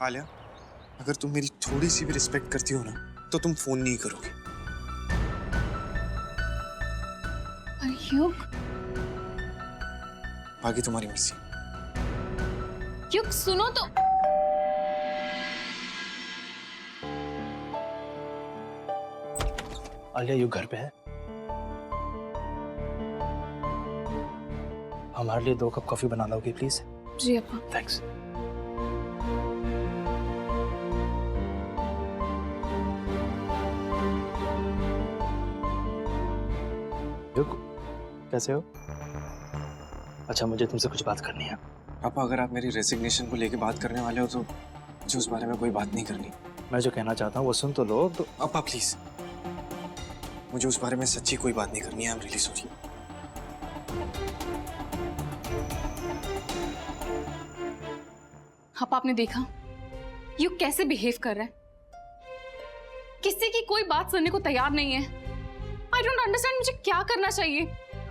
आलिया, अगर तुम मेरी थोड़ी सी भी रिस्पेक्ट करती हो ना तो तुम फोन नहीं करोगे। युग, बाकी तुम्हारी मर्जी। युग सुनो तो। आलिया, युग घर पे है? हमारे लिए 2 कप कॉफी बना लोगे प्लीज? जी अपा। थैंक्स। युग, कैसे हो? अच्छा, मुझे तुमसे कुछ बात करनी है। पापा, अगर आप मेरी रेजिग्नेशन को लेके बात करने वाले हो तो मुझे उस बारे में कोई बात नहीं करनी। मैं जो कहना चाहता हूँ वो सुन तो लो। तो पापा प्लीज, मुझे उस बारे में सच्ची कोई बात नहीं करनी है। I am really sorry. अपा, आपने देखा युग कैसे बिहेव कर रहा है? किसी की कोई बात सुनने को तैयार नहीं है। आई डोंट अंडरस्टैंड, मुझे क्या करना चाहिए?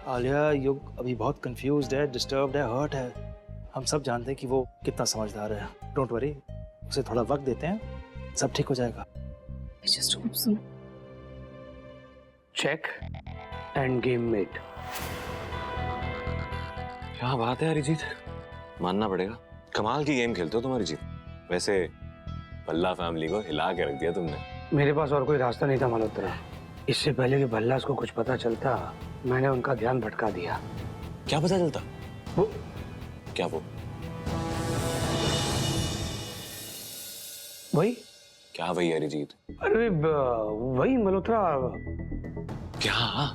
आलिया, युग अभी बहुत कंफ्यूज्ड है, डिस्टर्ब्ड है, हर्ट है। हम सब जानते हैं कि वो कितना समझदार है। डोंट वरी, उसे थोड़ा वक्त देते हैं, सब ठीक हो जाएगा। I just hope so. Check and game mate. क्या बात है अरिजीत, मानना पड़ेगा, कमाल की गेम खेलते हो तुम अरिजीत। वैसे भल्ला फैमिली को हिला के रख दिया तुमने। मेरे पास और कोई रास्ता नहीं था मल्होत्रा। इससे पहले कि भल्लास को कुछ पता चलता, मैंने उनका ध्यान भटका दिया। क्या पता चलता? वो क्या वो? वही क्या वही अरिजीत? अरे वही मल्होत्रा, क्या?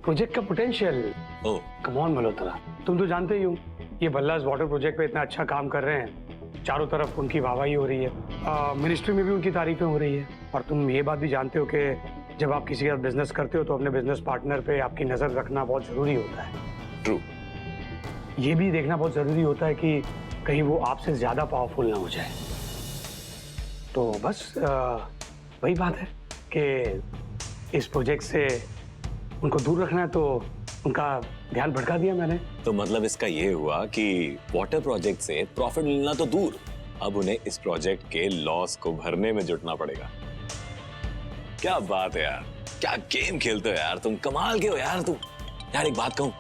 प्रोजेक्ट का potential. Oh, come on Malhotra, तुम तो जानते ही हो ये भल्लास वाटर प्रोजेक्ट पे इतना अच्छा काम कर रहे हैं। चारों तरफ उनकी वाहवाही हो रही है, मिनिस्ट्री में भी उनकी तारीफें हो रही है। और तुम ये बात भी जानते हो कि जब आप किसी का बिजनेस करते हो तो अपने बिजनेस पार्टनर पे आपकी नजर रखना बहुत जरूरी होता है। ट्रू। ये भी देखना बहुत जरूरी होता है कि कहीं वो आपसे ज्यादा पावरफुल ना हो जाए। तो बस वही बात है कि इस प्रोजेक्ट से उनको दूर रखना है, तो उनका ध्यान भटका दिया मैंने। तो मतलब इसका ये हुआ कि वाटर प्रोजेक्ट से प्रॉफिट मिलना तो दूर, अब उन्हें इस प्रोजेक्ट के लॉस को भरने में जुटना पड़ेगा। क्या बात है यार, क्या गेम खेलते हो यार तुम, कमाल के हो यार तुम। यार एक बात कहूं,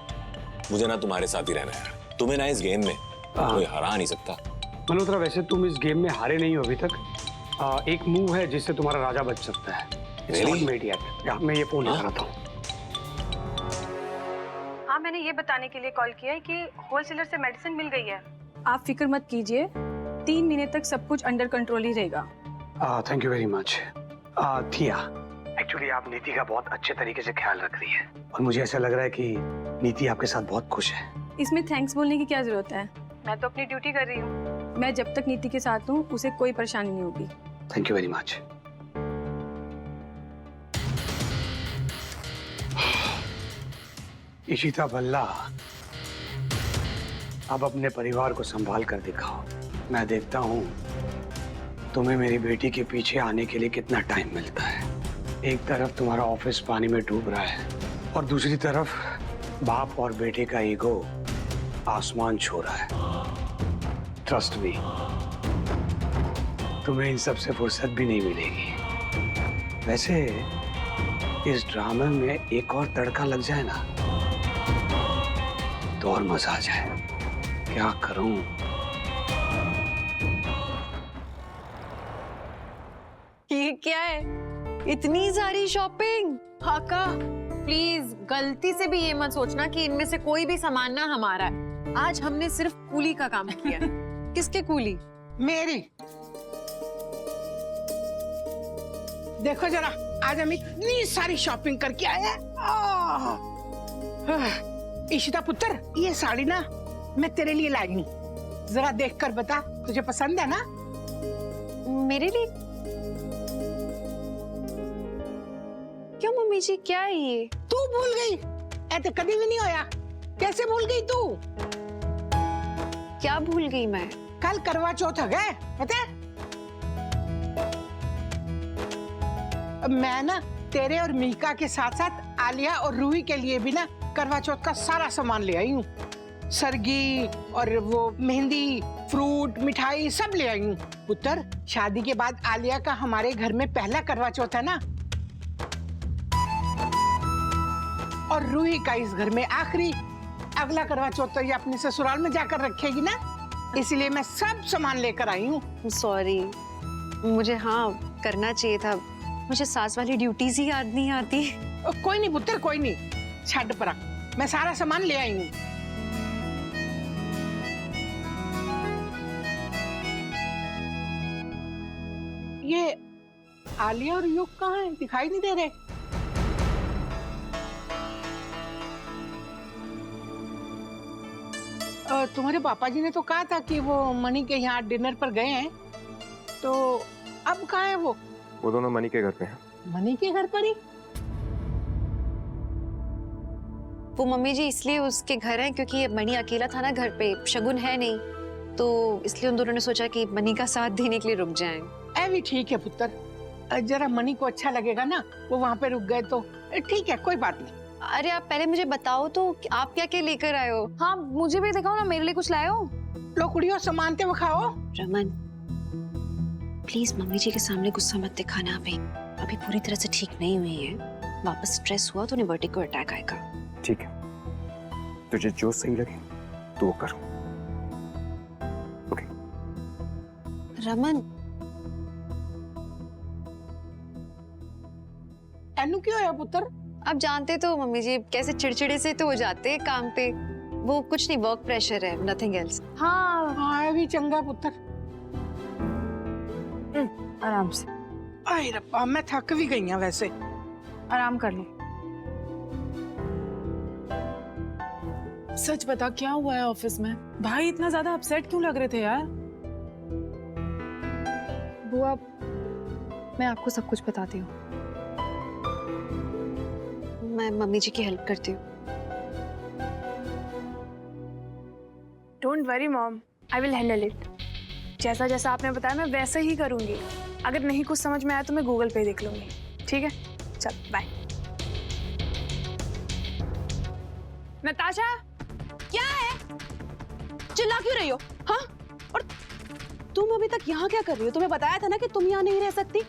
मुझे ना तुम्हारे साथ ही रहना है यार। तुम्हें ना इस गेम में कोई हरा नहीं सकता। मल्होत्रा, वैसे तुम इस गेम में हारे नहीं हो अभी तक। एक मूव है जिससे तुम्हारा राजा बच सकता है। It's not made yet। मैं ये फोन लगाता हूँ। हाँ, मैंने ये बताने के लिए कॉल किया है कि होलसेलर से मेडिसिन मिल गई है। आप फिक्र मत कीजिए, 3 महीने तक सब कुछ अंडर कंट्रोल ही रहेगा। Thank you very much. थिया, एक्चुअली आप नीति का बहुत अच्छे तरीके से ख्याल रख रही है और मुझे ऐसा लग रहा है कि नीति आपके साथ बहुत खुश है। इसमें थैंक्स बोलने की क्या जरूरत है? मैं तो अपनी ड्यूटी कर रही हूँ। मैं जब तक नीति के साथ हूँ उसे कोई परेशानी नहीं होगी। Thank you very much. Ishita Bhalla, अब अपने परिवार को संभाल कर दिखाओ। मैं देखता हूँ तुम्हें मेरी बेटी के पीछे आने के लिए कितना टाइम मिलता है। एक तरफ तुम्हारा ऑफिस पानी में डूब रहा है और दूसरी तरफ बाप और बेटे का ईगो आसमान छू रहा है। ट्रस्ट मी, तुम्हें इन सब से फुर्सत भी नहीं मिलेगी। वैसे इस ड्रामे में एक और तड़का लग जाए ना तो और मजा आ जाए। क्या करूं? ये क्या है, इतनी सारी शॉपिंग? हाका, प्लीज गलती से भी ये मत सोचना कि इनमें से कोई भी सामान ना हमारा है। आज हमने सिर्फ कूली का काम किया। किसके कूली? मेरी। देखो जरा, आज हम इतनी सारी शॉपिंग करके आए हैं। इशिता पुत्र, ये साड़ी ना मैं तेरे लिए लाई हूँ, जरा देख कर बता, तुझे पसंद है ना? मेरे लिए? क्यों मम्मी जी, क्या है ये? तू भूल गई? ऐसे कभी भी नहीं होया। कैसे भूल गई तू? क्या भूल गई मैं? कल करवा चौथ है, पता है? मैं ना तेरे और मीका के साथ साथ आलिया और रूही के लिए भी ना करवा चौथ का सारा सामान ले आई हूँ। सरगी और वो मेहंदी, फ्रूट, मिठाई सब ले आई हूँ। पुत्र, शादी के बाद आलिया का हमारे घर में पहला करवा चौथ है ना, और रूही का इस घर में आखिरी। अगला करवा चौथ तो ये अपने ससुराल में जाकर रखेगी ना, इसलिए मैं सब सामान लेकर आई हूँ। सॉरी, मुझे हाँ करना चाहिए था, मुझे सास वाली ड्यूटीज ही याद नहीं आती। कोई नहीं पुत्र, कोई नहीं, छड़ पर मैं सारा सामान ले आई हूँ। ये आलिया और युग कहाँ हैं? दिखाई नहीं दे रहे। तुम्हारे पापा जी ने तो कहा था कि वो मणि के यहाँ डिनर पर गए हैं, तो अब कहाँ है वो? वो दोनों मणि के घर पे हैं। मणि के घर पर ही? वो मम्मी जी इसलिए उसके घर है क्योंकि मणि अकेला था ना घर पे, शगुन है नहीं, तो इसलिए उन दोनों ने सोचा कि मणि का साथ देने के लिए रुक जाएं। भी ठीक है पुत्र, जरा मणि को अच्छा लगेगा ना, वो वहाँ पे रुक गए तो ठीक है, कोई बात नहीं। अरे आप पहले मुझे बताओ तो आप क्या क्या लेकर आए हो? हाँ मुझे भी दिखाओ ना, मेरे लिए कुछ लाए हो? लो कुड़ियों, सामान ते खाओ। रमन प्लीज मम्मी जी के सामने गुस्सा मत दिखाना, अभी पूरी तरह से ठीक नहीं हुई है, वापस स्ट्रेस हुआ तो उन्हें वर्टिगो अटैक आएगा। ठीक है, तुझे जो सही लगे तो वो कर। ओके। रमन एनु क्यों है पुत्र? आप जानते तो मम्मी जी कैसे चिड़चिड़े से तो हो जाते हैं काम पे, वो कुछ नहीं, वर्क प्रेशर है, नथिंग एल्स। हाँ हाँ भी चंगा पुत्र। आराम से, अरे रब्बा, मैं थक भी गई हूँ वैसे। आराम कर लो। सच बता क्या हुआ है ऑफिस में? भाई इतना ज्यादा अपसेट क्यों लग रहे थे यार? बुआ, मैं आपको सब कुछ बताती हूँ। मैं मम्मी जी की हेल्प करती हूँ। Don't worry mom, I will handle it. जैसा जैसा आपने बताया मैं वैसे ही करूंगी। अगर नहीं कुछ समझ में आया तो मैं गूगल पे देख लूंगी। ठीक है, चल बाय। नताशा, क्या है? चिल्ला क्यों रही हो? हाँ? और तुम अभी तक यहाँ क्या कर रही हो? तुम्हें बताया था ना कि तुम यहाँ नहीं रह सकती।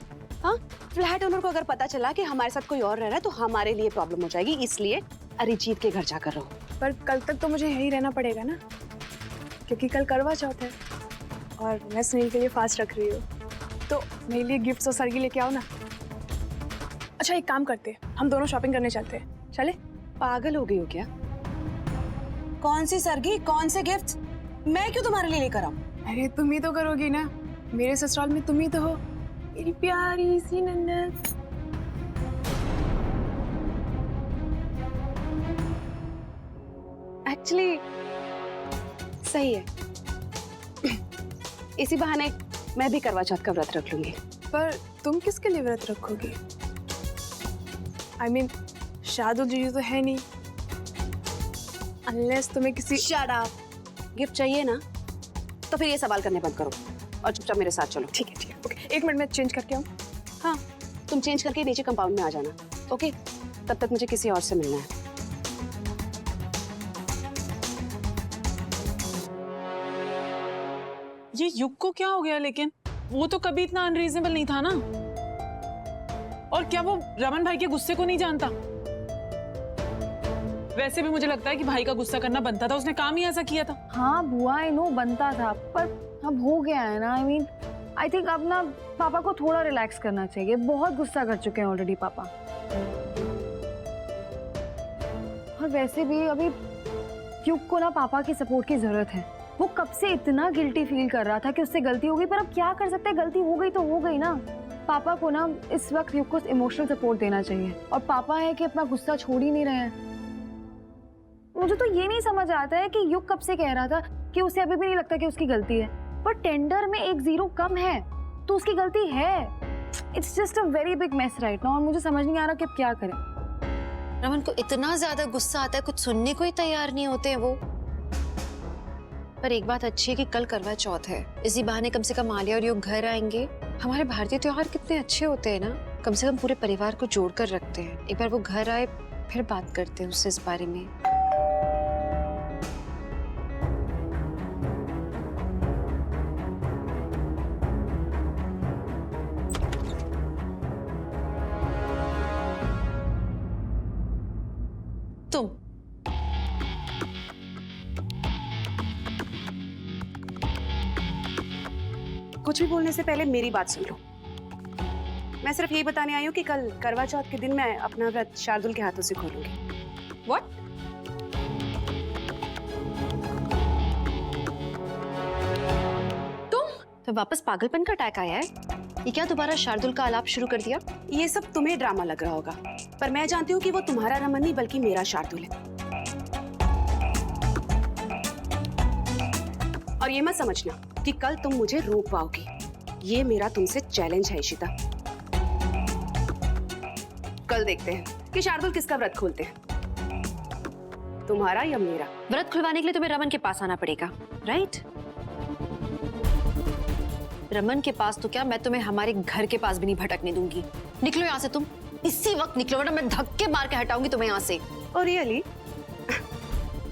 हाँ? फ्लैट ओनर को अगर पता चला कि हमारे साथ कोई और रह रहा है तो हमारे लिए प्रॉब्लम हो जाएगी, इसलिए अरिजीत के घर जाकर रहो। पर कल तक तो मुझे यहीं रहना पड़ेगा ना, क्योंकि कल करवा चौथ है और मैं सुनील के लिए फास्ट रख रही हूँ, तो मेरे लिए गिफ्ट्स और सरगी लेके आओ ना। अच्छा एक काम करते हैं, हम दोनों शॉपिंग करने चलते हैं, चले? पागल हो गई हो क्या? कौन सी सरगी, कौन से गिफ्ट्स? मैं क्यों तुम्हारे लिए लेकर आऊं? अरे तुम ही तो करोगी ना, मेरे ससुराल में तुम ही तो हो, मेरी प्यारी सी नन्नत। एक्चुअली सही है, इसी बहाने मैं भी करवा चौथ का व्रत रख लूंगी। पर तुम किसके लिए व्रत रखोगी? I mean, शादू जीजू तो है नहीं, अनलेस तुम्हें किसी। Shut up. गिफ्ट चाहिए ना तो फिर ये सवाल करने बंद करो और चुपचाप मेरे साथ चलो। ठीक है, ओके, एक मिनट में चेंज करके आऊँ। हाँ, तुम चेंज करके नीचे कंपाउंड में आ जाना, ओके? तब तक मुझे किसी और से मिलना है। ये युग को क्या हो गया? लेकिन वो तो कभी इतना अनरीजनेबल नहीं था ना। और क्या वो रमन भाई के गुस्से को नहीं जानता? वैसे भी मुझे लगता है कि भाई का गुस्सा करना बनता था, उसने काम ही ऐसा किया था। हाँ बुआ, आई नो बनता था, पर अब हो गया है ना। आई थिंक अब ना पापा को थोड़ा रिलैक्स करना चाहिए, बहुत गुस्सा कर चुके हैं ऑलरेडी पापा। और वैसे भी अभी युग को ना पापा की सपोर्ट की जरूरत है। वो कब से इतना गिल्टी फील कर रहा था कि उससे गलती हो गई, पर अब क्या कर सकते हैं, गलती हो गई तो हो गई ना। पापा को ना इस वक्त युग को इमोशनल सपोर्ट देना चाहिए, और पापा है कि अपना गुस्सा छोड़ ही नहीं रहे हैं। मुझे तो ये नहीं समझ आता है कि युग कब से कह रहा था कि उसे अभी भी नहीं लगता कि उसकी गलती है, पर टेंडर में एक जीरो कम है तो उसकी गलती है। It's just a very big mess right now, और मुझे समझ नहीं आ रहा कि अब क्या करें। रमन को इतना ज्यादा गुस्सा आता है, कुछ सुनने को ही तैयार नहीं होते हैं वो। पर एक बात अच्छी है कि कल करवा चौथ है, इसी बहाने कम से कम आलिया और युग घर आएंगे। हमारे भारतीय त्योहार कितने अच्छे होते हैं ना, कम से कम पूरे परिवार को जोड़ कर रखते हैं। एक बार वो घर आए फिर बात करते हैं उससे इस बारे में। कुछ भी बोलने से पहले मेरी बात सुन लो। मैं सिर्फ यही बताने आई हूँ कि कल करवा चौथ के दिन मैं अपना व्रत शार्दुल के हाथों से खोलूंगी। व्हाट? तो वापस पागलपन का अटैक आया है? ये क्या दोबारा शार्दुल का आलाप शुरू कर दिया? ये सब तुम्हें ड्रामा लग रहा होगा, पर मैं जानती हूँ कि वो तुम्हारा रमन नहीं बल्कि मेरा शार्दुल है। और ये मत समझना कि कल तुम मुझे रोक पाओगी। ये मेरा तुमसे चैलेंज है इशिता। कल देखते हैं कि शार्दुल किसका व्रत खोलते हैं, तुम्हारा या मेरा। व्रत खुलवाने के लिए तुम्हें रमन के पास आना पड़ेगा, राइट? रमन के पास तो क्या, मैं तुम्हें हमारे घर के पास भी नहीं भटकने दूंगी। निकलो यहाँ से तुम, इसी वक्त निकलो वरना मैं धक्के मार के हटाऊंगी तुम्हें यहाँ से। और रियली?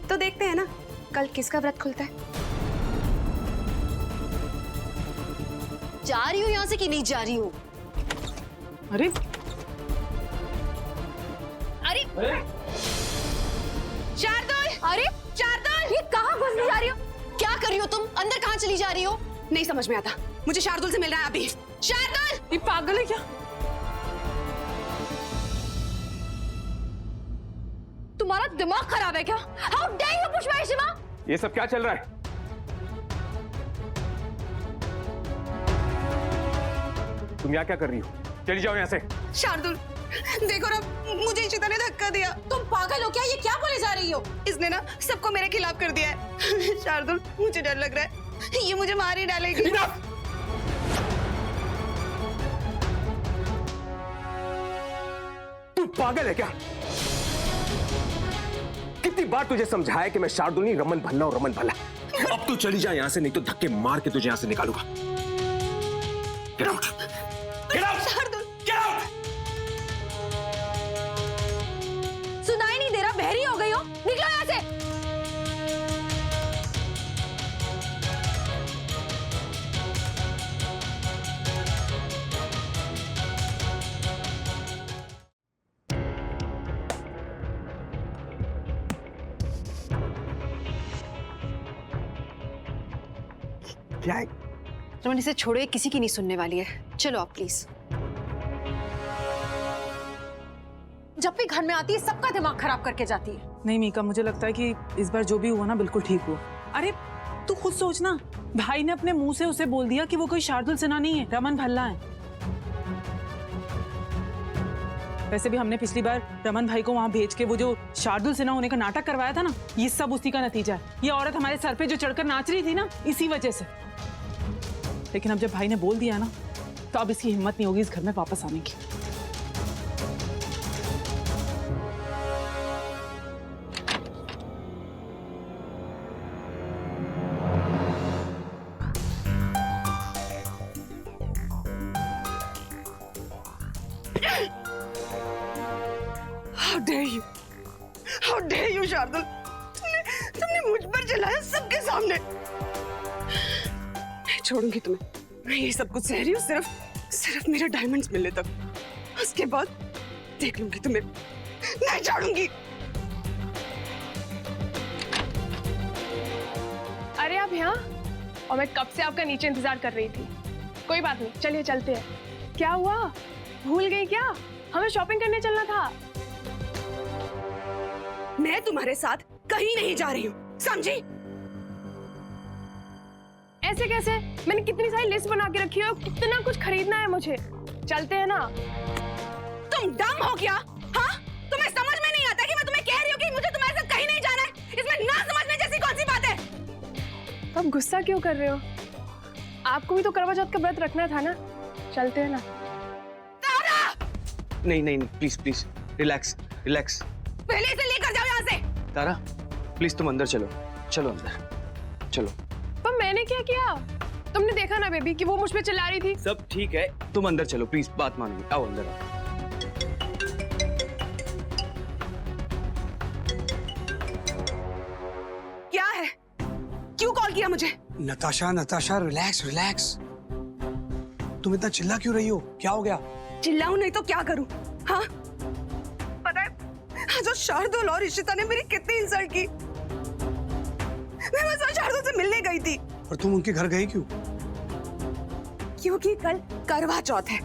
तो देखते हैं ना कल किसका व्रत खुलता है। जा रही हूँ यहाँ से कि नहीं जा रही हूँ? अरे अरे शार्दुल! अरे शार्दुल! ये कहाँ घुसने जा रही हो? क्या कर रही हो तुम? अंदर कहाँ चली जा रही हो? नहीं समझ में आता, मुझे शार्दुल से मिलना है अभी। शार्दुल! ये पागल है क्या? तुम्हारा दिमाग खराब है क्या? How dare you Pushpa Shiva! ये सब क्या चल रहा है? तुम यहाँ क्या कर रही हो? चली जाओ यहाँ से। शार्दुल देखो ना, मुझे इशिता ने धक्का दिया। तुम पागल हो क्या? ये क्या बोले जा रही हो? इसने ना सबको मेरे खिलाफ कर दिया है। शार्दुल मुझे डर लग रहा है, ये मुझे मार ही डालेगी। तू पागल है क्या? कितनी बार तुझे समझाया कि मैं शार्दुल नहीं रमन भल्ला और रमन भल्ला। अब तू चली जा यहाँ से, नहीं तो धक्के मार के तुझे यहाँ से निकालूंगा। Get out! Get out! Shardul Get out! सुनाई नहीं दे रहा? बहरी हो गई हो? निकलो यहाँ से! क्या है? रमन इसे छोड़ो, ये किसी की नहीं सुनने वाली है। चलो आप प्लीज। जब भी घर में आती है सबका दिमाग खराब करके जाती है। नहीं मीका, मुझे लगता है कि इस बार जो भी हुआ ना बिल्कुल ठीक हुआ। अरे तू खुद सोच ना, भाई ने अपने मुंह से उसे बोल दिया कि वो कोई शार्दुल सिन्हा नहीं है, रमन भल्ला है। वैसे भी हमने पिछली बार रमन भाई को वहां भेज के वो जो शार्दुल सिन्हा होने का नाटक करवाया था ना, ये सब उसी का नतीजा है। ये औरत हमारे सर पे जो चढ़कर नाच रही थी ना, इसी वजह से। लेकिन अब जब भाई ने बोल दिया ना, तो अब इसकी हिम्मत नहीं होगी इस घर में वापस आने की। How dare you? How dare you, Shardul? तुमने मुझ पर चलाया सबके सामने। नहीं छोड़ूंगी तुम्हें। मैं ये सब कुछ सह रही हूँ सिर्फ मेरे डायमंड्स मिलने तक। उसके बाद देख लूंगी तुम्हें। नहीं छोड़ूंगी। अरे आप यहाँ? और मैं कब से आपका नीचे इंतजार कर रही थी। कोई बात नहीं, चलिए चलते हैं। क्या हुआ, भूल गई क्या? हमें शॉपिंग करने चलना था। मैं तुम्हारे साथ कहीं नहीं जा रही हूँ, समझी? ऐसे कैसे? मैंने कितनी सारी लिस्ट बना के रखी है और कितना कुछ खरीदना है मुझे। चलते हैं ना। तुम डम हो क्या? हाँ? तुम्हें समझ में नहीं आता कि मैं तुम्हें कह रही हूँ कि मुझे तुम्हारे साथ कहीं नहीं जाना है? इसमें ना समझने जैसी कौन सी बात है? तो आप गुस्सा क्यों कर रहे हो? आपको भी तो करवा चौथ का व्रत रखना था ना। चलते हैं ना। नहीं नहीं प्लीज प्लीज रिलैक्स रिलैक्स। पहले इसे लेकर जाओ यहाँ से। तारा प्लीज तुम अंदर चलो, चलो अंदर चलो। पर मैंने क्या किया? तुमने देखा ना बेबी कि वो मुझ पे चिल्ला रही थी। सब ठीक है, तुम अंदर चलो प्लीज, बात मानो। आओ अंदर आओ। क्या है? क्यों कॉल किया मुझे? Natasha Natasha relax relax. तुम इतना चिल्ला क्यों रही हो? क्या हो गया? चिल्लाऊं नहीं तो क्या करूं? हाँ? पता है जो शार्दुल और इशिता ने मेरी कितनी इंसल्ट की। मैं बस शार्दुल से मिलने गई थी। और तुम उनके घर गई क्यों? क्योंकि कल करवा चौथ है।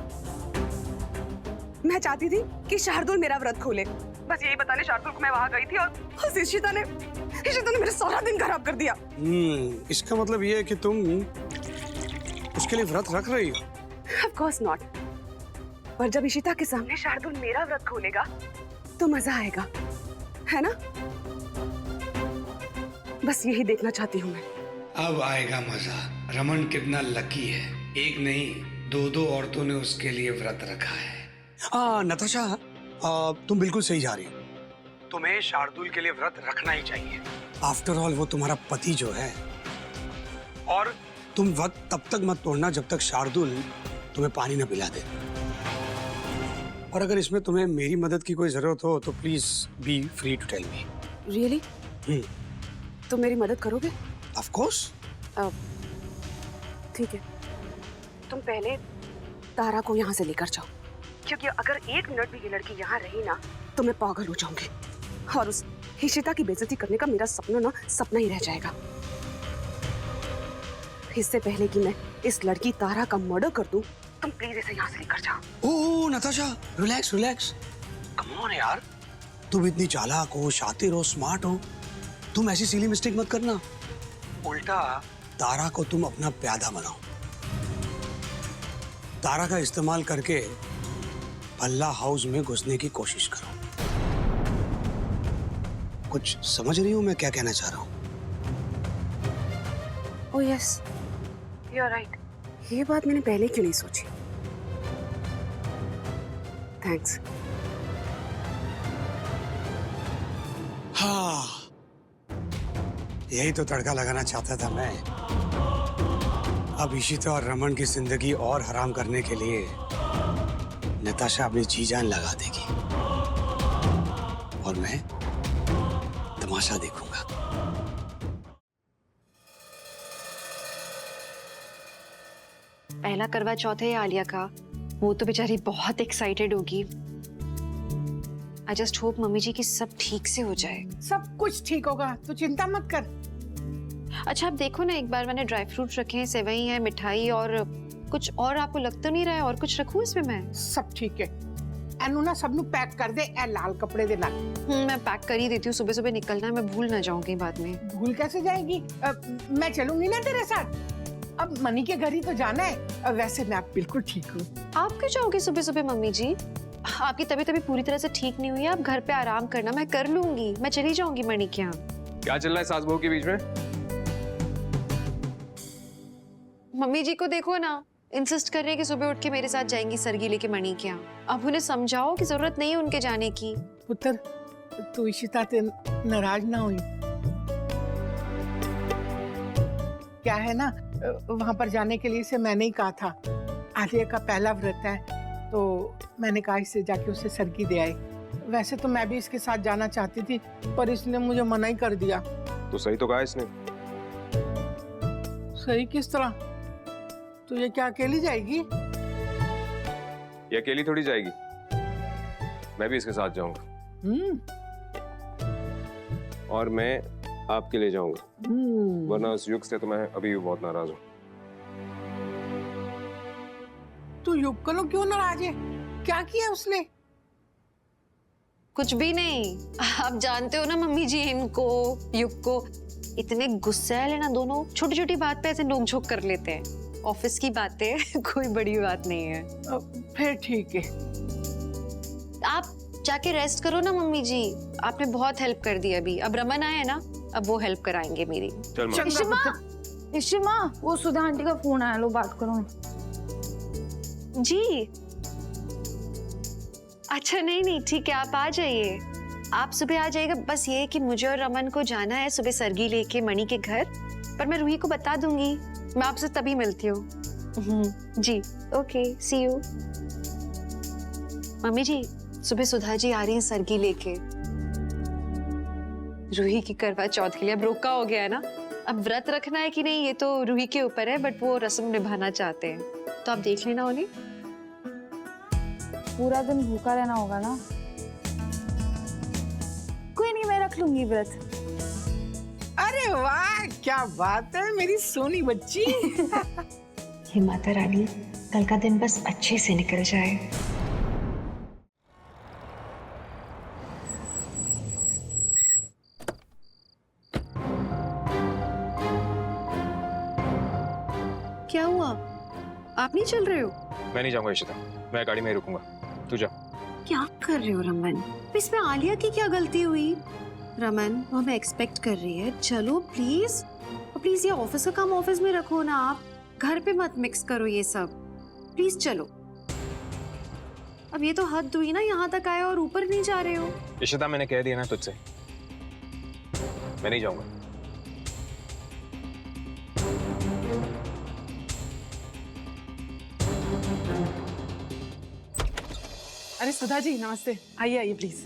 मैं चाहती थी कि शार्दुल मेरा व्रत खोले। बस यही बताने शार्दुल को मैं वहां गई थी और इशिता ने मेरा सारा दिन खराब कर दिया। इसका मतलब ये है कि तुम उसके लिए व्रत रख रही हो? Of course not. पर जब इशिता के सामने शार्दुल मेरा व्रत खोलेगा तो मजा आएगा, है ना? बस यही देखना चाहती हूँ मैं। अब आएगा मजा। रमन कितना लकी है, एक नहीं दो दो औरतों ने उसके लिए व्रत रखा है। नताशा, तुम बिल्कुल सही जा रही हो। तुम्हें शार्दुल के लिए व्रत रखना ही चाहिए। आफ्टर ऑल वो तुम्हारा पति जो है। और तुम व्रत तब तक मत तोड़ना जब तक शार्दुल तुम्हें पानी न पिला दे। और अगर इसमें तुम्हें मेरी मदद की कोई जरूरत हो तो please be free to tell me. Really? तुम मेरी मदद करोगे? Of course. ठीक है, तुम पहले तारा को यहाँ से लेकर जाओ, क्योंकि अगर एक मिनट भी ये लड़की यहाँ रही ना तो मैं पागल हो जाऊंगी और उस इशिता की बेइज्जती करने का मेरा सपना ना सपना ही रह जाएगा। इससे पहले कि मैं इस लड़की तारा का मर्डर कर दूं, तुम प्लीज इसे यहाँ से लेकर जाओ। Oh Natasha, relax relax. Come on यार, तुम इतनी चालाक हो, शातिर हो, स्मार्ट हो, तुम ऐसी सिली मिस्टेक मत करना। उल्टा तारा को तुम अपना प्यादा बनाओ। तारा का इस्तेमाल करके भल्ला हाउस में घुसने की कोशिश करो। कुछ समझ रही हूँ मैं क्या कहना चाह रहा हूँ? Oh yes, you are right. ये बात मैंने पहले क्यों नहीं सोची? थैंक्स। हाँ, यही तो तड़का लगाना चाहता था मैं। अब इशिता और रमन की जिंदगी और हराम करने के लिए नताशा अपनी जी जान लगा देगी और मैं तमाशा देखूंगा। पहला करवा चौथ है आलिया का, वो तो बेचारी बहुत एक्साइटेड होगी। आई जस्ट होप मम्मी जी की सब ठीक से हो जाए। सब कुछ ठीक होगा, तू चिंता मत कर। अच्छा आप देखो ना, एक बार मैंने ड्राई फ्रूट रखे हैं, सेवई है, मिठाई और कुछ और आपको लग तो नहीं रहा है और कुछ रखूं इसमें मैं? सब ठीक है। एनू ना सबनू पैक कर दे, ए लाल कपड़े दे लाल। मैं पैक कर ही देती हूँ, सुबह सुबह निकलना है, मैं भूल ना जाऊंगी बाद में। भूल कैसे जाएगी? मैं चलूंगी ना तेरे साथ। अब मनी के घर ही तो जाना है। वैसे मैं बिल्कुल ठीक हूँ। आप क्यों जाओगे सुबह सुबह मम्मी जी? आपकी तबीयत अभी पूरी तरह से ठीक नहीं हुई है, आप घर पे आराम करना, मैं कर लूंगी, मैं चली जाऊंगी मणि के यहाँ। क्या चल रहा है सास बहू के बीच में? मम्मी जी को देखो ना, इंसिस्ट कर रहे हैं कि सुबह उठ के मेरे साथ जाएंगी सरगी लेके मणि के यहाँ। अब उन्हें समझाओ कि जरूरत नहीं है उनके जाने की। पुत्र, तू इशिता से नाराज ना हुई। क्या है ना, वहां पर जाने के लिए इसे मैंने ही कहा था। आलिया का पहला व्रत है तो मैंने कहा इससे जाके उसे सरगी दे आए। वैसे तो मैं भी इसके साथ जाना चाहती थी पर इसने मुझे मना ही कर दिया। तो सही तो कहा इसने। सही किस तरह? तू ये क्या अकेली जाएगी? ये अकेली थोड़ी जाएगी, मैं भी इसके साथ जाऊंगा। और मैं आपके लिए जाऊंगा, वरना उस युग से तो मैं अभी भी बहुत नाराज हूँ। तू युग को क्यों नाराज है? क्या किया उसने? कुछ भी नहीं, आप जानते हो ना मम्मी जी इनको, युग को। इतने गुस्से है ना दोनों, छोटी छोटी बात पे ऐसे नोक-झोंक कर लेते हैं। ऑफिस की बातें कोई बड़ी बात नहीं है। फिर ठीक है। आप जाके रेस्ट करो ना मम्मी जी, आपने बहुत हेल्प कर दी अभी। अब रमन आए ना, अब वो हेल्प कराएंगे मेरी। इशिमा, वो सुधा आंटी का फोन आया, लो बात करो। जी अच्छा, नहीं ठीक है, आप आ जाइए, आप सुबह आ जाइएगा। बस ये कि मुझे और रमन को जाना है सुबह सरगी लेके मणि के घर, पर मैं रूही को बता दूंगी। मैं आपसे तभी मिलती हूँ। जी ओके, सी यू। मम्मी जी, सुबह सुधा जी आ रही हैं सरगी लेके रूही की करवा चौथ के लिए। अब रोका हो गया है ना, अब व्रत रखना है कि नहीं ये तो रूही के ऊपर है, बट वो रस्म निभाना चाहते हैं, तो आप देख लेना उन्हें। पूरा दिन भूखा रहना होगा ना? कोई नहीं, मैं रख लूंगी व्रत। अरे वाह, क्या बात है मेरी सोनी बच्ची। हे माता रानी, कल का दिन बस अच्छे से निकल जाए। क्या हुआ? आप नहीं चल रहे हो? मैं नहीं जाऊंगा इशिता, मैं गाड़ी में ही रुकूंगा, तू जा। क्या कर रहे हो रमन? इसमें आलिया की क्या गलती हुई? रमन, वो हमें एक्सपेक्ट कर रही है, चलो प्लीज। प्लीज ये ऑफिस का काम ऑफिस में रखो ना, आप घर पे मत मिक्स करो ये सब, प्लीज चलो। अब ये तो हद हुई ना, यहाँ तक आए और ऊपर नहीं जा रहे हो। इशिता, मैंने कह दिया ना तुझसे, मैं नहीं जाऊंगा। अरे सुधा जी नमस्ते, आइए आइए प्लीज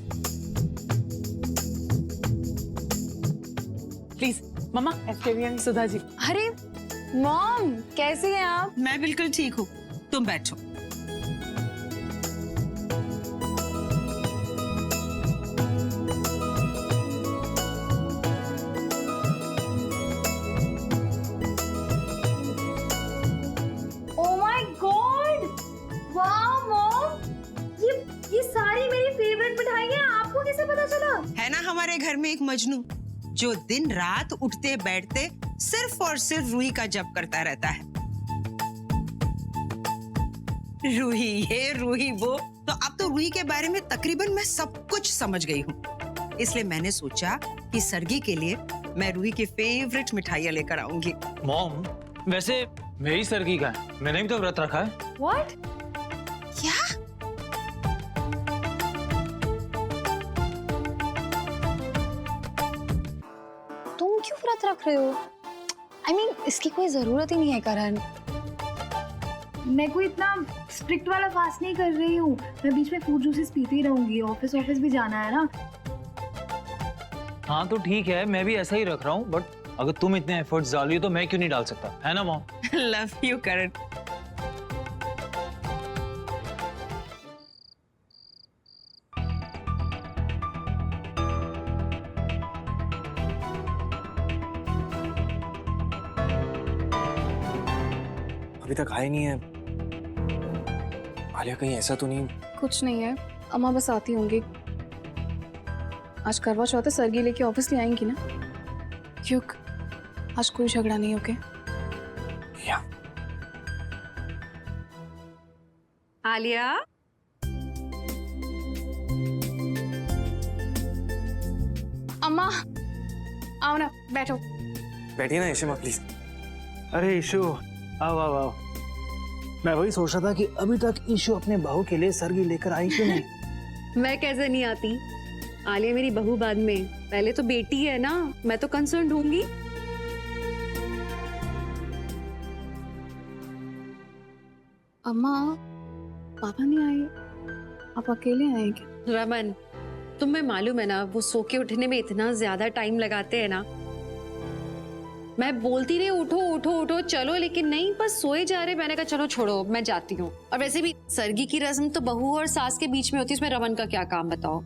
प्लीज। मम्मा एस्टेवियन सुधा जी। अरे मॉम, कैसी हैं आप? मैं बिल्कुल ठीक हूँ, तुम बैठो। ओह माय गॉड, वाह मॉम, ये सारी मेरी फेवरेट मिठाई है। आपको कैसे पता चला? है ना हमारे घर में एक मजनू जो दिन रात उठते बैठते सिर्फ और सिर्फ रूही का जप करता रहता है। रूही ये रूही वो, तो अब तो रूही के बारे में तकरीबन मैं सब कुछ समझ गई हूँ। इसलिए मैंने सोचा कि सरगी के लिए मैं रूही की फेवरेट मिठाइयाँ लेकर आऊंगी। मॉम, वैसे मेरी सरगी का है, मैंने भी तो व्रत रखा है। What? क्या? तुम क्यों व्रत रख रहे हो? I mean, इसकी कोई जरूरत ही नहीं है करण। मैं कोई इतना स्ट्रिक्ट वाला फास्ट नहीं कर रही हूँ। मैं बीच में फ्रूट जूसेस पीती रहूंगी, ऑफिस भी जाना है ना। हाँ तो ठीक है, मैं भी ऐसा ही रख रहा हूँ, बट अगर तुम इतने एफर्ट्स डाल रही हो तो मैं क्यों नहीं डाल सकता, है ना मॉम? लव यू करण। अभी तक आए नहीं है। आलिया कहीं ऐसा तो नहीं? कुछ नहीं है, अम्मा बस आती होंगी। आज करवा चौथ है, सरगी लेके ऑफिस ले आएंगी ना? क्यों, आज कोई झगड़ा नहीं? ओके या आलिया, अम्मा आओ ना, बैठो। बैठिए ना यशिमा प्लीज। अरे ईशु, आओ आओ आओ। मैं वही सोच रहा था कि अभी तक ईशु अपने बहू के लिए सरगी लेकर आई क्यों नहीं? मैं कैसे नहीं आती? आलिया मेरी बहू बाद में, पहले तो बेटी है ना, मैं तो कंसर्न होंगी। अम्मा पापा नहीं आए, आप अकेले आए क्या? रमन, तुम्हें मालूम है ना, वो सो के उठने में इतना ज्यादा टाइम लगाते हैं ना। मैं बोलती रही उठो उठो उठो चलो, लेकिन नहीं, बस सोए जा रहे। मैंने कहा चलो छोड़ो, मैं जाती हूँ। और वैसे भी सरगी की रस्म तो बहू और सास के बीच में होती है, उसमें रमन का क्या काम बताओ?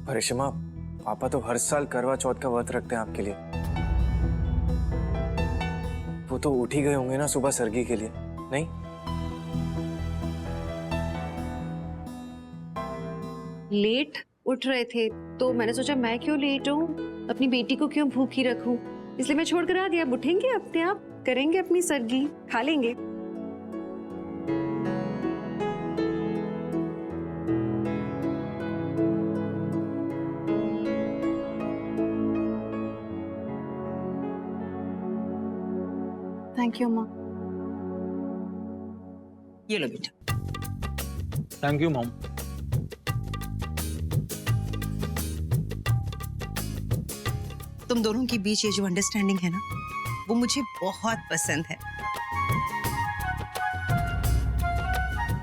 और यशिमा, पापा तो हर साल करवा चौथ का व्रत रखते हैं आपके लिए। वो तो उठ ही गए होंगे ना सुबह सरगी के लिए, नहीं? लेट उठ रहे थे तो मैंने सोचा मैं क्यों लेट हूँ, अपनी बेटी को क्यों भूखी रखूं, इसलिए मैं छोड़ कर आ दिया। उठेंगे अपने आप, करेंगे अपनी सरगी, खा लेंगे। थैंक यू अम्मा। ये लो बेटा। Thank you mom. तुम दोनों के बीच ये जो अंडरस्टैंडिंग है ना, वो मुझे बहुत पसंद है।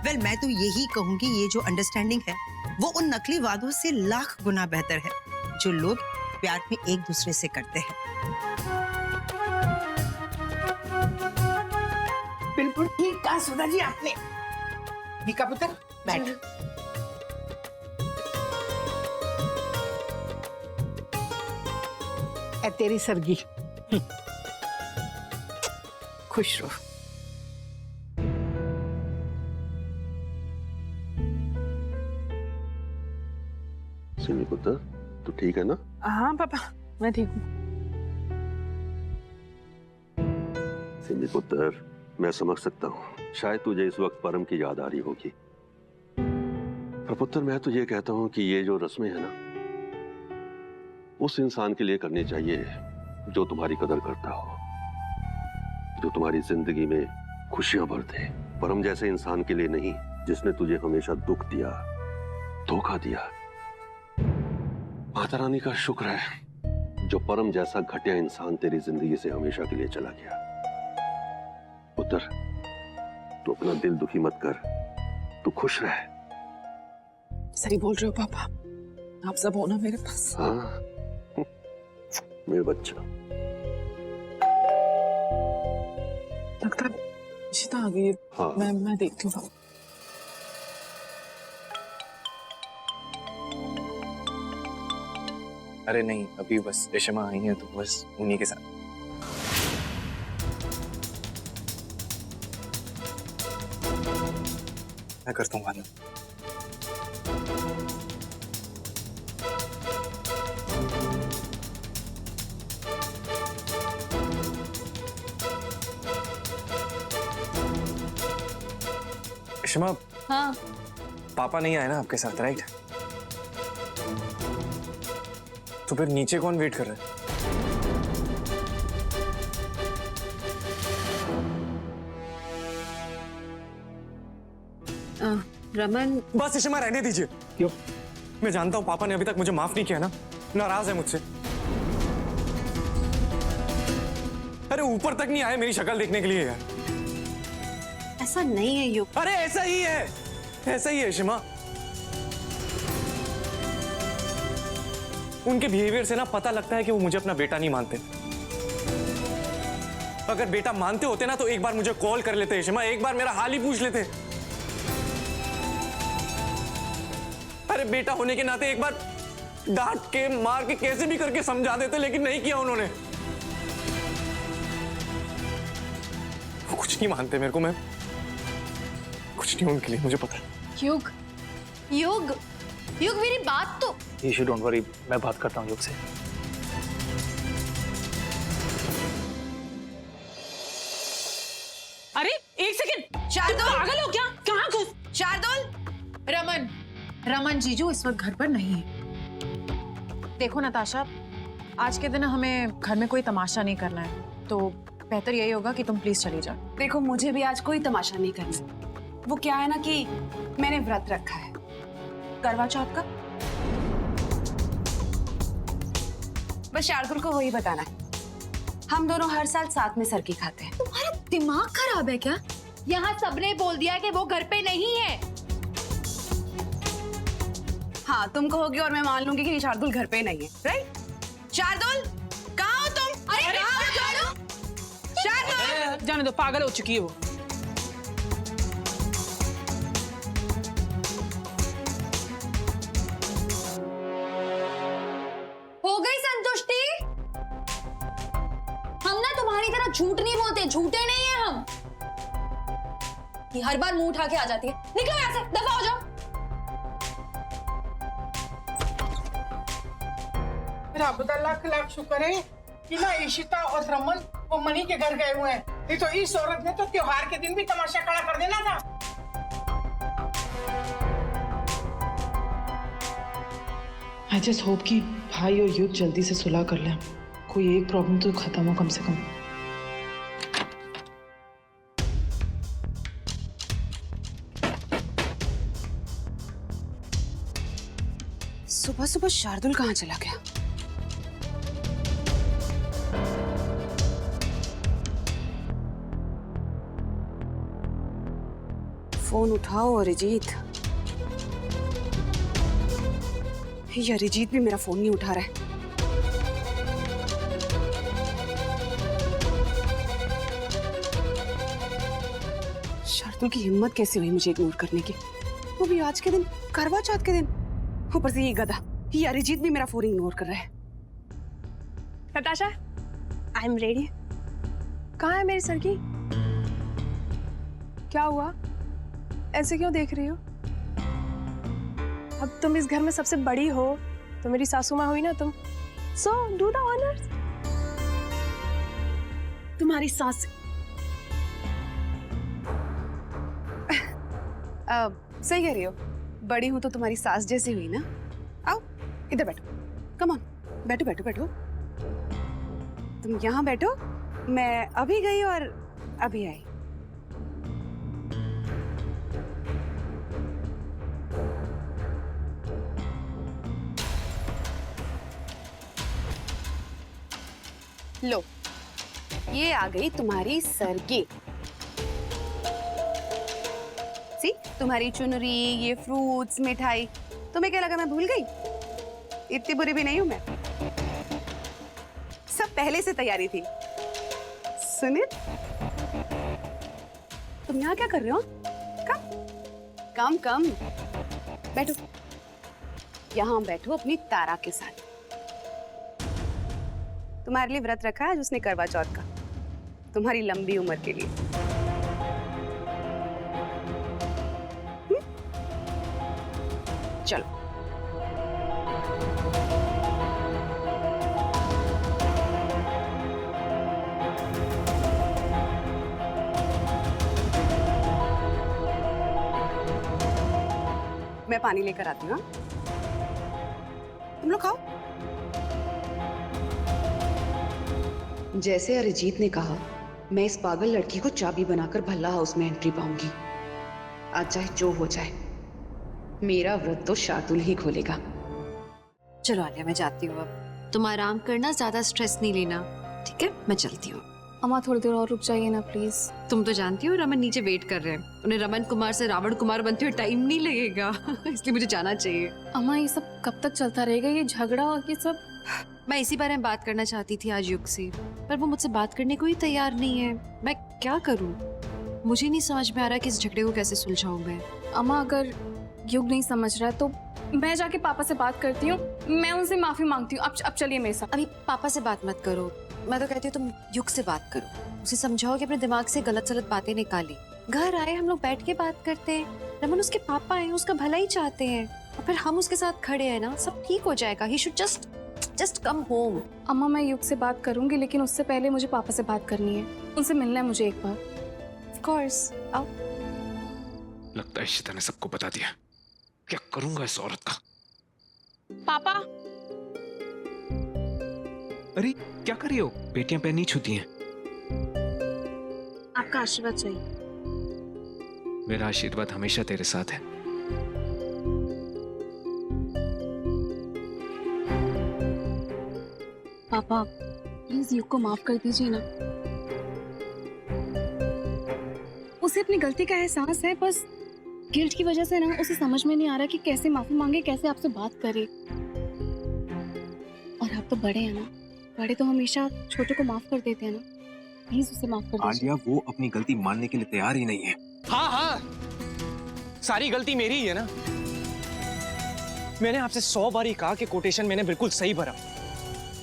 वेल, मैं तो यही कहूंगी, ये जो अंडरस्टैंडिंग है वो उन नकली वादों से लाख गुना बेहतर है जो लोग प्यार में एक दूसरे से करते हैं। बिल्कुल ठीक कहा सुधा जी आपने। निका पुत्र बैठ। ए तेरी सरगी, खुश रहो। सिमी पुत्र, तू ठीक है ना? हाँ पापा, मैं ठीक हूँ। सिमी पुत्र, मैं समझ सकता हूँ शायद तुझे इस वक्त परम की याद आ रही होगी, पर पुत्र मैं तो ये कहता हूँ कि ये जो रस्में हैं ना, उस इंसान के लिए करनी चाहिए जो तुम्हारी कदर करता हो, जो तुम्हारी जिंदगी में खुशियां भर दे। परम जैसे इंसान के लिए नहीं जिसने तुझे हमेशा दुख दिया, धोखा दिया। माता रानी का शुक्र है जो परम जैसा घटिया इंसान तेरी जिंदगी से हमेशा के लिए चला गया। पुत्र, तू अपना दिल दुखी मत कर, तू खुश रह। सही बोल रहे हो पापा, आप सब हो ना मेरे पास। हाँ मेरे बच्चा। लगता है इशिता आ गई है। हाँ। मैं देखती हूँ। अरे नहीं, अभी बस रेशमा आई है तो बस उन्हीं के साथ। मैं करता हूँ बाद में। रेशमा, हाँ पापा नहीं आए ना आपके साथ, राइट? तो फिर नीचे कौन वेट कर रहा है? रमन, बस रेशमा रहने दीजिए। क्यों? मैं जानता हूँ पापा ने अभी तक मुझे माफ नहीं किया ना, नाराज है मुझसे। अरे ऊपर तक नहीं आए मेरी शक्ल देखने के लिए यार। ऐसा नहीं है युग। अरे ऐसा ही है, ऐसा ही है शिमा। उनके बिहेवियर से ना पता लगता है कि वो मुझे अपना बेटा नहीं मानते। अगर बेटा मानते होते ना तो एक बार मुझे कॉल कर लेते शिमा, एक बार मेरा हाल ही पूछ लेते। अरे बेटा होने के नाते एक बार डांट के मार के कैसे भी करके समझा देते, लेकिन नहीं किया उन्होंने। वो कुछ नहीं मानते मेरे को, मैं कुछ नहीं उनके लिए, मुझे पता है। युग युग युग मेरी बात तो। ईशू डोंट वरी, मैं बात करता हूँ युग से। अरे एक सेकंड, शार्दुल, पागल हो क्या? कहाँ घुस? शार्दुल, रमन, रमन जीजू इस वक्त घर पर नहीं है। देखो नताशा, आज के दिन हमें घर में कोई तमाशा नहीं करना है, तो बेहतर यही होगा कि तुम प्लीज चली जाओ। देखो मुझे भी आज कोई तमाशा नहीं करना। वो क्या है ना कि मैंने व्रत रखा है करवा चौथ का, बस शार्दुल को वही बताना है। हम दोनों हर साल साथ में सरकी खाते हैं। तुम्हारा दिमाग खराब है क्या? यहाँ सबने बोल दिया कि वो घर पे नहीं है। हाँ तुम कहोगे और मैं मान लूंगी कि शार्दुल घर पे नहीं है, राइट? शार्दुल कहाँ हो तुम? अरे शार्दुल, जाने दो, पागल हो चुकी है वो। हो गई संतुष्टि? हम ना तुम्हारी तरह झूठ नहीं बोलते, झूठे नहीं है हम। ये हर बार मुंह उठा के आ जाती है। निकलो यहाँ से, दफा हो जाओ। रब दा लाख लाख शुक्र है कि ना इशिता और रमन वो मनी के घर गए हुए हैं, नहीं तो इस औरत ने तो त्योहार के दिन भी तमाशा खड़ा कर देना था। आई जस्ट होप कि भाई और युग जल्दी से सुलह कर लें, कोई एक प्रॉब्लम तो खत्म हो कम से कम। सुबह सुबह शार्दुल कहाँ चला गया? फोन उठाओ अरिजीत। ये अरिजीत भी मेरा फोन नहीं उठा रहा है। शार्दुल की हिम्मत कैसे हुई मुझे इग्नोर करने की, वो भी आज के दिन, करवा चौथ के दिन। ऊपर से ये गधा, ये अरिजीत भी मेरा फोन इग्नोर कर रहा है। Natasha, I am ready. कहाँ है मेरी सरकी? क्या हुआ? ऐसे क्यों देख रही हो? अब तुम इस घर में सबसे बड़ी हो, तो मेरी सासू माँ हुई ना तुम। So do the honours. तुम्हारी सास सही कह रही हो, बड़ी हूं तो तुम्हारी सास जैसी हुई ना। आओ इधर बैठो, कम ऑन, बैठो बैठो बैठो। तुम यहाँ बैठो, मैं अभी गई और अभी आई। लो, ये आ गई तुम्हारी सरगी। सी, तुम्हारी चुनरी, ये फ्रूट्स, मिठाई। तुम्हें क्या लगा मैं भूल गई? इतनी बुरी भी नहीं हूं मैं। सब पहले से तैयारी थी। सुनील, तुम यहाँ क्या कर रहे हो? कम कम कम बैठो, यहाँ बैठो अपनी तारा के साथ। तुम्हारे लिए व्रत रखा है उसने करवा चौथ का, तुम्हारी लंबी उम्र के लिए। चलो मैं पानी लेकर आती हूँ। तुम लोग खाओ। जैसे अरिजीत ने कहा, मैं इस पागल लड़की को चाबी बनाकर भल्ला हाउस में एंट्री पाऊंगी। आज चाहे जो हो जाए, मेरा व्रत तो शार्दुल ही खोलेगा। चलो आलिया, मैं जाती हूँ अब। तुम आराम करना, ज्यादा स्ट्रेस नहीं लेना, ठीक है? मैं चलती हूँ। अम्मा थोड़ी देर और रुक जाइए ना प्लीज। तुम तो जानती हो रमन नीचे वेट कर रहे हैं। उन्हें रमन कुमार से रावण कुमार बनते हुए टाइम नहीं लगेगा इसलिए मुझे जाना चाहिए। अम्मा ये सब कब तक चलता रहेगा, ये झगड़ा और ये सब? मैं इसी बारे में बात करना चाहती थी आज युग से, पर वो मुझसे बात करने को ही तैयार नहीं है। मैं क्या करूं? मुझे नहीं समझ में आ रहा कि इस झगड़े को कैसे सुलझाऊं मैं। अम्मा अगर युग नहीं समझ रहा है तो मैं जाके पापा से बात करती हूँ, मैं उनसे माफी मांगती हूँ। अब चलिए मेरे साथ। अभी पापा से बात मत करो, मैं तो कहती हूँ तुम युग से बात करो, उसे समझाओ कि अपने दिमाग से गलत सलत बातें निकाली। घर आए, हम लोग बैठ के बात करते हैं। रमन उसके पापा हैं, उसका भला ही चाहते हैं, और फिर हम उसके साथ खड़े हैं ना, सब ठीक हो जाएगा। He should just come home. अम्मा मैं युग से बात करूंगी, लेकिन उससे पहले मुझे पापा से बात करनी है, उनसे मिलना है मुझे एक बार। ऑफ कोर्स, आओ। लगता है इशिता ने सबको बता दिया। क्या करूंगा इस औरत का? पापा, अरे क्या कर रही हो? बेटियां पैर नहीं छूती हैं। आपका आशीर्वाद चाहिए। मेरा आशीर्वाद हमेशा तेरे साथ है। पापा प्लीज युग को माफ कर दीजिए ना। उसे अपनी गलती का एहसास है, बस गिल्ट की वजह से ना उसे समझ में नहीं आ रहा कि कैसे माफी मांगे, कैसे आपसे बात करे। और आप तो बड़े हैं ना, बड़े तो हमेशा छोटे को माफ कर देते हैं ना। प्लीज उसे माफ कर दीजिए। आलिया वो अपनी गलती मानने के लिए तैयार ही नहीं है। हाँ हाँ, सारी गलती मेरी ही है ना। मैंने आपसे 100 बार ही कहा कि कोटेशन मैंने बिल्कुल सही भरा,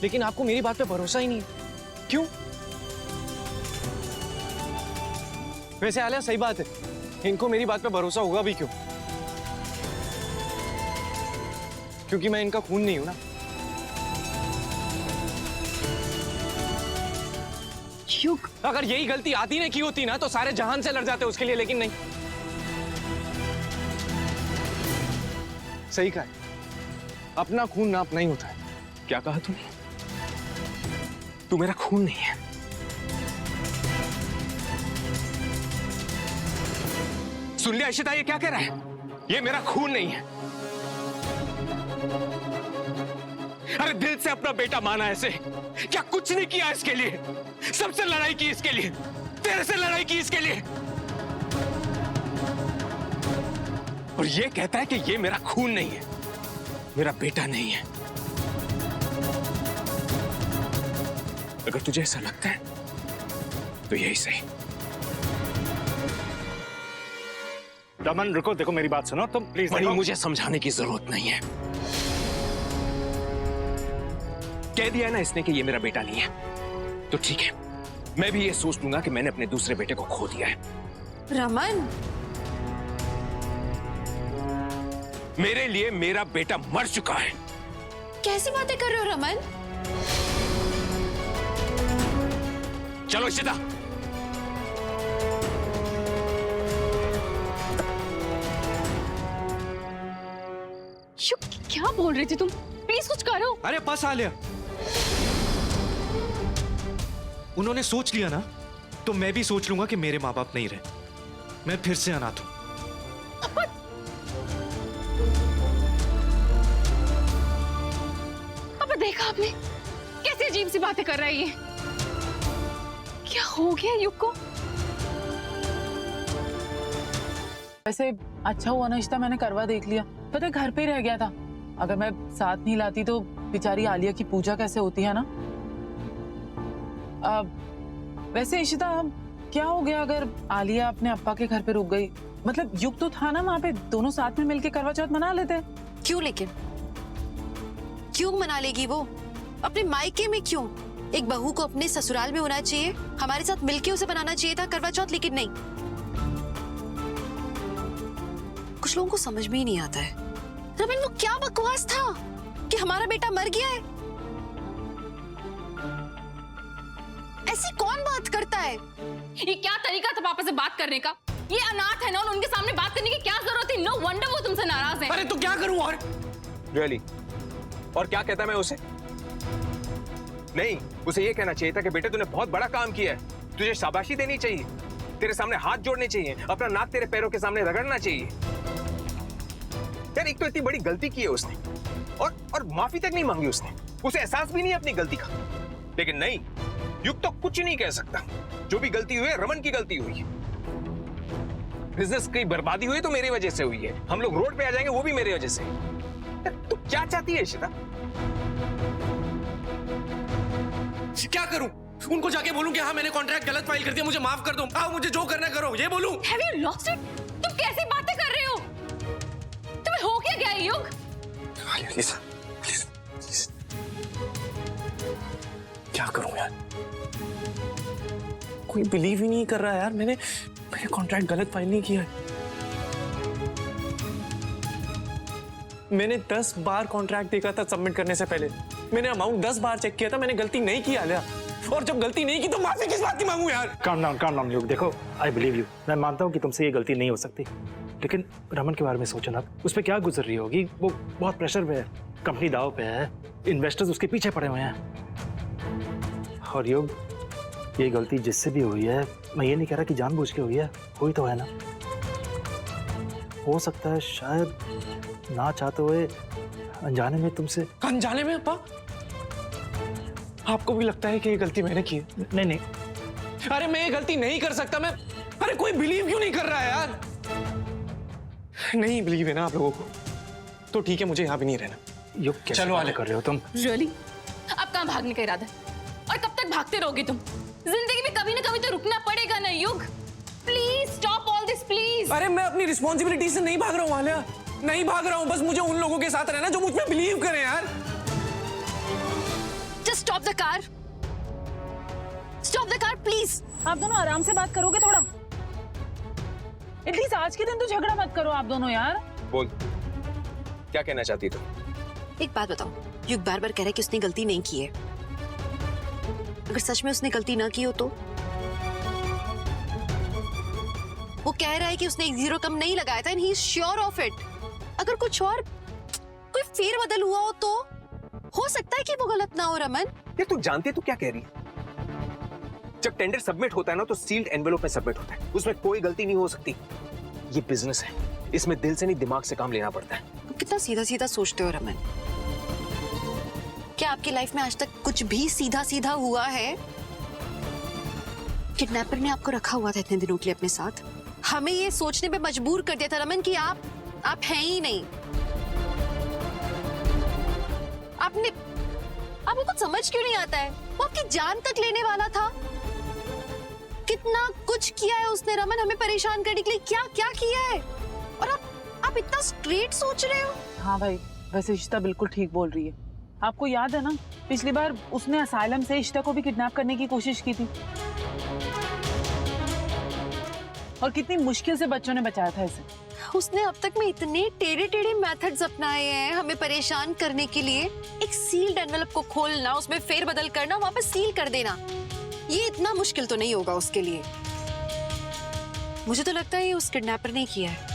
लेकिन आपको मेरी बात पे भरोसा ही नहीं है। क्यों? वैसे आलिया सही बात है, इनको मेरी बात पे भरोसा होगा भी क्यों? क्योंकि मैं इनका खून नहीं हूं ना। युग, अगर यही गलती आदि ने की होती ना तो सारे जहान से लड़ जाते उसके लिए, लेकिन नहीं। सही कहा, अपना खून नाप नहीं होता है। क्या कहा तूने? तू मेरा खून नहीं है। सुन लिया इशिता, ये क्या कह रहा है? ये मेरा खून नहीं है। अरे दिल से अपना बेटा माना ऐसे, क्या कुछ नहीं किया इसके लिए? सबसे लड़ाई की इसके लिए, तेरे से लड़ाई की इसके लिए, और ये कहता है कि ये मेरा खून नहीं है, मेरा बेटा नहीं है। अगर तुझे ऐसा लगता है तो यही सही। रमन रुको, देखो मेरी बात सुनो तुम प्लीज। मुझे समझाने की जरूरत नहीं है। कह दिया ना इसने कि ये मेरा बेटा नहीं है, तो ठीक है, मैं भी ये सोच लूंगा कि मैंने अपने दूसरे बेटे को खो दिया है। रमन, मेरे लिए मेरा बेटा मर चुका है, कैसी बातें कर रहे हो रमन? चलो इशिता। क्या बोल रही थी तुम? प्लीज कुछ करो। अरे बस आलिया, उन्होंने सोच लिया ना तो मैं भी सोच लूंगा कि मेरे माँ बाप नहीं रहे, मैं फिर से अनाथ हूं। अब देखा आपने कैसी अजीब सी बातें कर रहा है ये? क्या हो गया युग को? वैसे अच्छा हुआ ना इश्ता, मैंने करवा देख लिया। पता है घर पे ही रह गया था, अगर मैं साथ नहीं लाती तो बेचारी आलिया की पूजा कैसे होती है ना। वैसे इशिता क्या हो गया अगर आलिया अपने अप्पा के घर पे रुक गई? मतलब युग तो था ना वहाँ पे, दोनों साथ में मिलके करवा चौथ मना लेते। क्यों लेकिन क्यों मना लेगी वो? अपने मायके में क्यों? एक बहू को अपने ससुराल में होना चाहिए, हमारे साथ मिलके उसे बनाना चाहिए था करवा चौथ, लेकिन नहीं। कुछ लोगों को समझ में ही नहीं आता है। रमन वो क्या बकवास था कि हमारा बेटा मर गया है? ऐसी कौन बात करता है? ये क्या तरीका था पापा से बात करने का? ये अनाथ है ना, और उनके सामने बात करने की क्या जरूरत थी? नो वंडर वो तुमसे नाराज है। अरे तो क्या करूं और? रियली? और क्या कहता मैं उसे? नहीं, उसे ये कहना चाहिए था कि बेटे तूने बहुत बड़ा काम किया है, तुझे शाबाशी देनी चाहिए, तेरे सामने हाथ जोड़ने चाहिए, अपना नाक तेरे पैरों के सामने रगड़ना चाहिए। यार एक तो इतनी बड़ी गलती की है उसने, और माफी तक नहीं मांगी उसने, उसे एहसास भी नहीं अपनी गलती का। लेकिन नहीं, युग तो कुछ नहीं कह सकता। जो भी गलती हुई है रमन की गलती हुई है। बिजनेस की बर्बादी हुई तो मेरी वजह से हुई है, हम लोग रोड पे आ जाएंगे वो भी मेरी वजह से। तू क्या चाहती है इशिता? क्या करूं? उनको जाके बोलूं कि हाँ मैंने कॉन्ट्रैक्ट गलत फाइल कर दिया, मुझे माफ कर दो, आओ मुझे जो करना करो, ये बोलूं? Have you lost it? तुम कैसी बातें कर रहे हो? तुम्हें हो क्या गया युग? क्या करूं यार, कोई बिलीव ही नहीं कर रहा यार, मैंने कॉन्ट्रैक्ट गलत फाइल नहीं किया है। मैंने 10 बार कॉन्ट्रैक्ट देखा था सबमिट करने से पहले, मैंने अमाउंट 10 बार चेक किया था, मैंने गलती नहीं की आलिया, और जब गलती नहीं की तो माफी किस बात की मांगू यार? काम डाउन युग, देखो आई बिलीव यू, मैं मानता हूँ कि तुमसे ये गलती नहीं हो सकती, लेकिन रमन के बारे में सोचो ना, उस पर क्या गुजर रही होगी, वो बहुत प्रेशर में है, कंपनी दाव पे है, इन्वेस्टर्स उसके पीछे पड़े हुए हैं। और युग ये गलती जिससे भी हुई है, मैं ये नहीं कह रहा कि जानबूझ के हुई है, हुई तो है ना, हो सकता है शायद ना चाहते हुए अनजाने में तुमसे। अनजाने में अप्पा? आपको भी लगता है कि ये गलती मैंने की है? नहीं, अरे मैं ये गलती नहीं कर सकता, मैं, अरे कोई बिलीव क्यों नहीं कर रहा है यार? नहीं बिलीव है ना आप लोगों को, तो ठीक है, मुझे यहाँ भी नहीं रहना। युग कैसे चलो आले कर रहे हो तुम? Really? अब कहाँ भागने का इरादा है? और कब तक भागते रहोगे तुम? जिंदगी में कभी ना कभी तो रुकना पड़ेगा ना युग। Please stop all this please. अरे मैं अपनी रिस्पॉन्सिबिलिटी से नहीं भाग रहा हूँ आलिया, नहीं भाग रहा हूँ, बस मुझे उन लोगों के साथ रहना जो मुझ पे बिलीव करें यार। Just stop the car. Stop the car, please. आप दोनों आराम से बात करोगे थोड़ा? एटलीस्ट आज के दिन तो झगड़ा मत करो आप दोनों यार। बोल, क्या कहना चाहती तू? एक बात बताओ, युग बार बार कह रहा है कि उसने गलती नहीं की है। अगर सच में उसने गलती ना की हो तो? वो कह रहा है कि उसने एक 0 कम नहीं लगाया था, and he is sure of it. अगर कुछ और कोई फेरबदल हुआ हो तो हो सकता है कि वो गलत ना हो। रमन ये तू जानती है तू क्या कह रही है? जब टेंडर सबमिट होता है ना तो सील्ड एनवेलप में सबमिट होता है, उसमें कोई गलती नहीं हो सकती। ये बिजनेस है, इसमें दिल से नहीं दिमाग से काम लेना पड़ता है। कितना सीधा सीधा सोचते हो रमन। क्या आपकी लाइफ में आज तक कुछ भी सीधा सीधा हुआ है? किडनैपर ने आपको रखा हुआ था इतने दिनों के लिए अपने साथ, हमें ये सोचने पे मजबूर कर दिया था रमन कि आप हैं ही नहीं। आपको कुछ समझ क्यों नहीं आता है? वो आपकी जान तक लेने वाला था। कितना कुछ किया है उसने रमन हमें परेशान करने के लिए, क्या क्या किया है? और आप इतना स्ट्रेट सोच रहे हो? हाँ भाई, वैसे इशिता बिल्कुल ठीक बोल रही है। आपको याद है ना, पिछली बार उसने असाइलम से इशिता को भी किडनैप करने की कोशिश की थी, और कितनी मुश्किल से बच्चों ने बचाया था इसे। उसने अब तक में इतने टेढ़े टेढ़े मेथड्स अपनाए हैं हमें परेशान करने के लिए। एक सील्ड एनवेलप को खोलना, उसमें फेरबदल करना, वापस सील कर देना, ये इतना मुश्किल तो नहीं होगा उसके लिए। मुझे तो लगता है ये उस किडनैपर ने किया है।